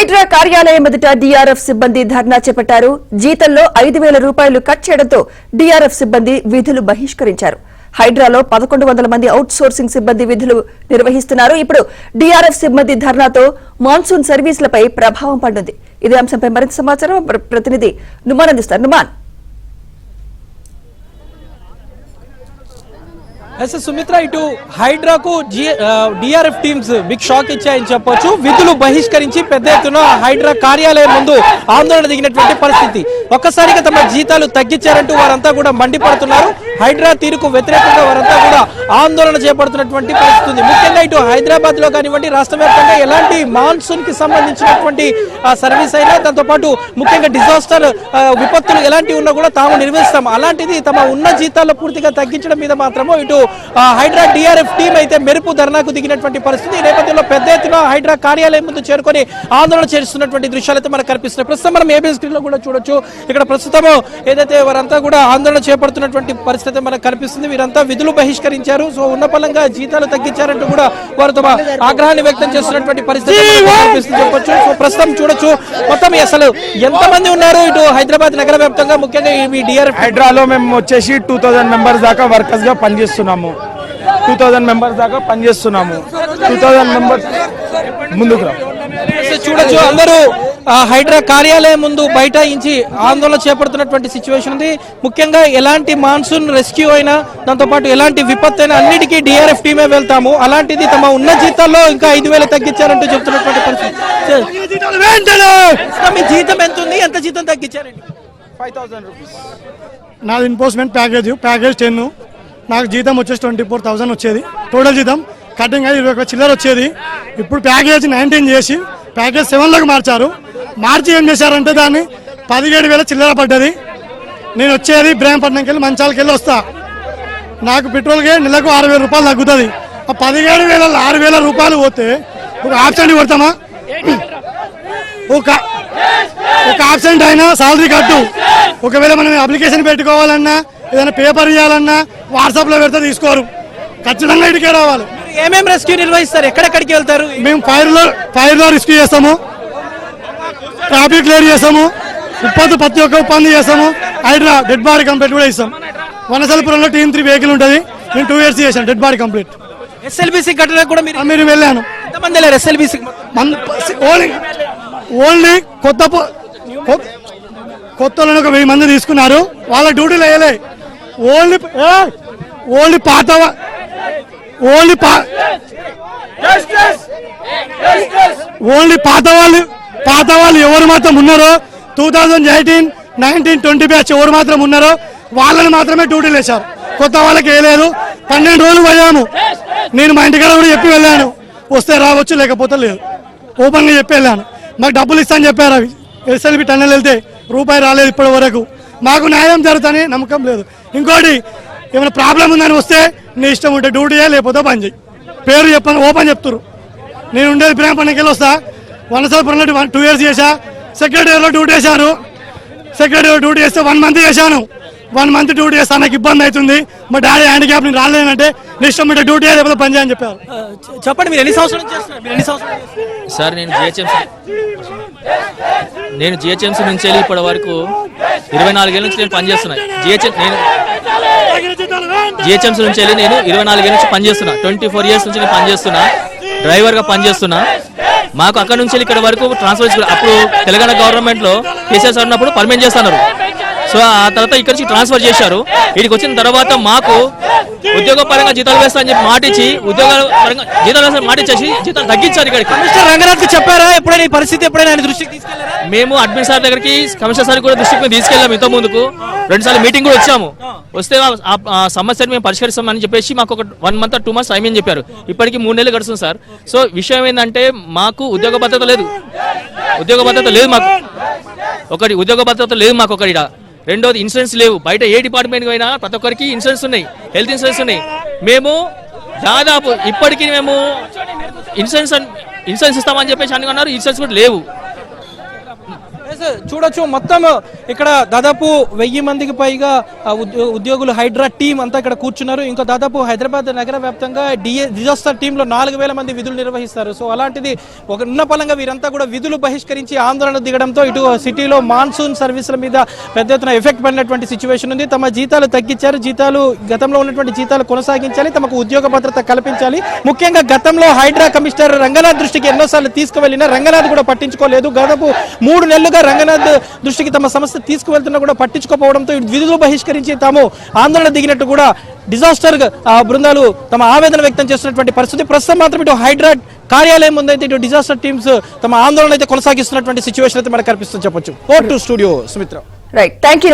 హైడ్రా కార్యాలయం ఎదుట డీఆర్ఎఫ్ సిబ్బంది ధర్నా చేపట్టారు. జీతంలో 5,000 రూపాయలు కట్ చేయడంతో డీఆర్ఎఫ్ సిబ్బంది విధులు బహిష్కరించారు. హైడ్రాలో 1,100 మంది అవుట్ సోర్సింగ్ సిబ్బంది విధులు నిర్వహిస్తున్నారు. ఇప్పుడు డీఆర్ఎఫ్ సిబ్బంది ధర్నాతో మాన్సూన్ సర్వీసులపై ప్రభావం పడుతుంది. ఇదే అంశంపై మరింత సమాచారం ప్రతినిధి నుమాన్ అందిస్తారు. నుమాన్, సుమిత్ర, ఇటు హైడ్రాకు డిఆర్ఎఫ్ టీమ్స్ బిగ్ షాక్ ఇచ్చాయని చెప్పొచ్చు. విధులు బహిష్కరించి పెద్ద ఎత్తున హైడ్రా కార్యాలయం ముందు ఆందోళన దిగినటువంటి పరిస్థితి. ఒక్కసారిగా తమ జీతాలు తగ్గించారంటూ వారంతా కూడా మండిపడుతున్నారు. హైడ్రా తీరుకు వ్యతిరేకంగా వారంతా కూడా ఆందోళన చేపడుతున్నటువంటి పరిస్థితి ఉంది. ముఖ్యంగా ఇటు హైదరాబాద్ లో కానివ్వండి, రాష్ట్ర వ్యాప్తంగా ఎలాంటి మాన్సూన్ కి సంబంధించినటువంటి సర్వీస్ అయినా, దాంతో పాటు ముఖ్యంగా డిజాస్టర్ విపత్తులు ఎలాంటివి ఉన్నా కూడా తాము నిర్వహిస్తాం. అలాంటిది తమ ఉన్న జీతాల్లో పూర్తిగా తగ్గించడం మీద మాత్రమో ఇటు హైడ్రా డిఆర్ఎఫ్ టీం అయితే మెరుపు ధర్నాకు దిగినటువంటి పరిస్థితి. ఈ నేపథ్యంలో పెద్ద ఎత్తున హైడ్రా కార్యాలయం ముందు చేరుకొని ఆందోళన చేస్తున్నటువంటి దృశ్యాలు అయితే మనకు కనిపిస్తున్నాయి. ప్రస్తుతం మనం ఏబిఎన్ స్క్రీన్ లో కూడా చూడొచ్చు. ఇక్కడ ప్రస్తుతం ఏదైతే వారంతా కూడా ఆందోళన చేపడుతున్నటువంటి పరిస్థితి మనకు కనిపిస్తుంది. వీరంతా విధులు బహిష్కరించారు. సో ఉన్న పలంగా జీతాలు తగ్గించారంటూ కూడా వారు తమ ఆగ్రహాన్ని వ్యక్తం చేస్తున్నటువంటి పరిస్థితి కనిపిస్తుంది చెప్పొచ్చు. సో ప్రస్తుతం చూడొచ్చు మొత్తం అసలు ఎంతమంది ఉన్నారు ఇటు హైదరాబాద్ నగర వ్యాప్తంగా, ముఖ్యంగా ఈ డిఆర్ఎఫ్ హైడ్రాలో మేము వచ్చేసి 2000 మెంబర్స్ దాకా వర్కర్స్ గా పనిచేస్తున్నాము. 2000 మెంబర్స్ దాకా పనిచేస్తున్నాము. 2000 మెంబర్స్ ముందుకు చూడొచ్చు. అందరూ హైడ్రా కార్యాలయం ముందు బైఠాయించి ఆందోళన చేపడుతున్నటువంటి సిచ్యువేషన్ ఉంది. ముఖ్యంగా ఎలాంటి మాన్సూన్ రెస్క్యూ అయినా, దాంతో పాటు ఎలాంటి విపత్తు అయినా అన్నిటికీ డిఆర్ఎఫ్ టీమే వెళ్తాము. అలాంటిది తమ ఉన్న జీతాల్లో ఇంకా 5,000 తగ్గించారంటూ చెప్తున్నటువంటి పరిస్థితి. మీ జీతం ఎంత ఉంది? ఎంత జీతం తగ్గించారండి? 5,000 రూపీస్. నాది ఎన్ఫోర్స్మెంట్ ప్యాకేజ్ 10. నాకు జీతం వచ్చేసి 24,000 వచ్చేది. టోటల్ జీతం కటింగ్ అయ్యి 21 చిల్లర వచ్చేది. ఇప్పుడు ప్యాకేజ్ 19 చేసి ప్యాకేజ్ 7లోకి మార్చి ఏం చేశారంటే దాన్ని 17,000 చిల్లర పడ్డది. నేను వచ్చేది ఇబ్రాహీంపట్నంకి వెళ్ళి మంచాలకి వెళ్ళి వస్తా. నాకు పెట్రోల్కి నెలకు 6,000 రూపాయలు తగ్గుతుంది. ఆ 17,000 6,000 రూపాయలు పోతే ఒక ఆబ్సెంట్ కొడతామా? ఒక ఆబ్సెంట్ అయినా సాలరీ కట్టు. ఒకవేళ మనం అప్లికేషన్ పెట్టుకోవాలన్నా, ఏదైనా పేపర్ ఇవ్వాలన్నా వాట్సాప్ లో పెడితే తీసుకోరు. ఖచ్చితంగా ఇటుకే రావాలి. ఏమేమి రెస్క్యూ నిర్వహిస్తారు? ఎక్కడెక్కడికి వెళ్తారు? మేము ఫైర్ లో రెస్క్యూ చేస్తాము, ట్రాఫిక్ క్లియర్ చేస్తాము, ప్రతి ఒక్క ఉపాధి చేస్తాము. హైడ్రా డెడ్ బాడీ కంప్లీట్ కూడా ఇస్తాం. వనసలపురంలో టీమ్ 3 వెహికల్ ఉంటుంది. నేను 2 years చేశాను డెడ్ బాడీ కంప్లీట్. ఎస్ఎల్బిసి కట్టడా కూడా మీరు వెళ్ళాను. ఎంతమంది వెళ్ళారు ఎస్ఎల్బిసి? ఓన్లీ కొత్త 1000 మంది తీసుకున్నారు. వాళ్ళ డ్యూటీలు వేయలే. ఓన్లీ పాత వాళ్ళు ఎవరు మాత్రం ఉన్నారో 2018, 19, 20 బ్యాచ్ ఎవరు మాత్రం ఉన్నారో వాళ్ళని మాత్రమే డ్యూటీలు వేశారు. కొత్త వాళ్ళకి వేయలేదు. 12 రోజులు పోయాము. నేను మా ఇంటికాడ కూడా చెప్పి వెళ్ళాను, వస్తే రావచ్చు లేకపోతే లేదు. ఓపెన్గా చెప్పి వెళ్ళాను. మాకు డబ్బులు ఇస్తా అని చెప్పారు. అవి ఎస్ఎల్బి టన్నెల్ వెళ్తే రూపాయి రాలేదు ఇప్పటి వరకు. మాకు న్యాయం జరుగుతుందని నమ్మకం లేదు. ఇంకోటి, ఏమైనా ప్రాబ్లం ఉందని వస్తే నీ ఇష్టం ఉంటే డ్యూటీ లేకపోతే పని చేయి. పేరు చెప్పని ఓపెన్ చెప్తారు. నేను ఉండేది ఇబ్రాహీంపట్నంకి వెళ్ళి వస్తా. వనసలపురంలో 2 years చేశా. సెక్రటరీలో డ్యూటీ చేశాను. సెక్రటరీలో డ్యూటీ చేస్తే 1 month చేశాను. 1 month డ్యూటీ చేస్తా. నాకు ఇబ్బంది అవుతుంది. మా డాడీ హ్యాండిక్యాప్ నేను రాలేనంటే నీ ఇష్టం ఉంటే డ్యూటీ లేకపోతే పని చేయని చెప్పారు. చెప్పండి, మీరు ఎన్ని సంవత్సరాలు చేస్తున్నారు? సార్, నేను జిహెచ్ఎంసీ నుంచి వెళ్ళి ఇప్పటి వరకు 24 ఏళ్ళ నుంచి నేను పనిచేస్తున్నాను. జిహెచ్ఎంసీ నుంచి వెళ్ళి నేను 24 ఏళ్ళ నుంచి పనిచేస్తున్నా. 24 years నుంచి నేను పనిచేస్తున్నా. డ్రైవర్గా పనిచేస్తున్నా. మాకు అక్కడ నుంచి ఇక్కడ వరకు ట్రాన్స్ఫర్, అప్పుడు తెలంగాణ గవర్నమెంట్లో కేసీఆర్ ఉన్నప్పుడు పర్మనెంట్ చేస్తున్నారు. సో ఆ తర్వాత ఇక్కడ నుంచి ట్రాన్స్ఫర్ చేశారు. ఇక్కడికి వచ్చిన తర్వాత మాకు ఉద్యోగ పరంగా జీతాలు వేస్తా అని చెప్పి మాటిచ్చి, ఉద్యోగాల పరంగా జీతాలు వేస్తా మాటిచ్చేసి జీతాలు తగ్గించారు. ఇక్కడికి కమిషనర్ రంగనాథ్ చెప్పారా ఎప్పుడైనా ఈ పరిస్థితి? ఎప్పుడైనా ఆయన దృష్టికి తీసుకెళ్లారా? మేము అడ్మిన్ సార్ దగ్గరికి, కమిషనర్ సార్ కూడా దృష్టికి తీసుకెళ్ళాము. ఇంత ముందుకు 2 సార్లు మీటింగ్ కూడా వచ్చాము. వస్తే ఆ సమస్యను మేము పరిష్కరిస్తామని చెప్పేసి మాకు ఒక 1 month or 2 months టైం అని చెప్పారు. ఇప్పటికి 3 నెలలు గడుస్తుంది సార్. సో విషయం ఏంటంటే మాకు ఉద్యోగ భద్రత లేదు. మాకు ఒకటి. రెండోది ఇన్సూరెన్స్ లేవు. బయట ఏ డిపార్ట్మెంట్కి అయినా ప్రతి ఒక్కరికి ఇన్సూరెన్స్ ఉన్నాయి, హెల్త్ ఇన్సూరెన్స్ ఉన్నాయి. మేము దాదాపు ఇప్పటికీ మేము ఇన్సూరెన్స్ ఇస్తామని చెప్పేసి అనుకున్నారు. ఇన్సూరెన్స్ కూడా లేవు. చూడొచ్చు మొత్తం ఇక్కడ దాదాపు 1000 మందికి పైగా ఉద్యోగులు హైడ్రా టీం అంతా ఇక్కడ కూర్చున్నారు. ఇంకా దాదాపు హైదరాబాద్ నగర వ్యాప్తంగా డిజాస్టర్ టీంలో 4000 మంది విధులు నిర్వహిస్తారు. సో అలాంటిది ఒక ఉన్న పలంగా వీరంతా కూడా విధులు బహిష్కరించి ఆందోళన దిగడంతో ఇటు సిటీలో మాన్సూన్ సర్వీసుల మీద పెద్ద ఎత్తున ఎఫెక్ట్ పడినటువంటి సిచ్యువేషన్ ఉంది. తమ జీతాలు తగ్గించారు, జీతాలు గతంలో ఉన్నటువంటి జీతాలు కొనసాగించాలి, తమకు ఉద్యోగ భద్రత కల్పించాలి. ముఖ్యంగా గతంలో హైడ్రా కమిషనర్ రంగనాథ్ దృష్టికి ఎన్నోసార్లు తీసుకువెళ్లినా రంగనాథ్ కూడా పట్టించుకోలేదు. దాదాపు 3 నెలలుగా రంగనాథ్ దృష్టికి తమ సమస్య తీసుకువెళ్తున్నా కూడా పట్టించుకోకపోవడంతో విధులు బహిష్కరించి తాము ఆందోళన దిగినట్టు కూడా డిజాస్టర్ బృందాలు తమ ఆవేదన వ్యక్తం చేస్తున్నటువంటి పరిస్థితి. ప్రస్తుతం మాత్రం ఇటు హైడ్రా కార్యాలయం ముందైతే ఇటు డిజాస్టర్ టీమ్స్ తమ ఆందోళన అయితే కొనసాగిస్తున్నటువంటి సిచ్యువేషన్ అయితే మనకు కనిపిస్తుంది చెప్పొచ్చు. Over to studio Sumitra. Right, thank you.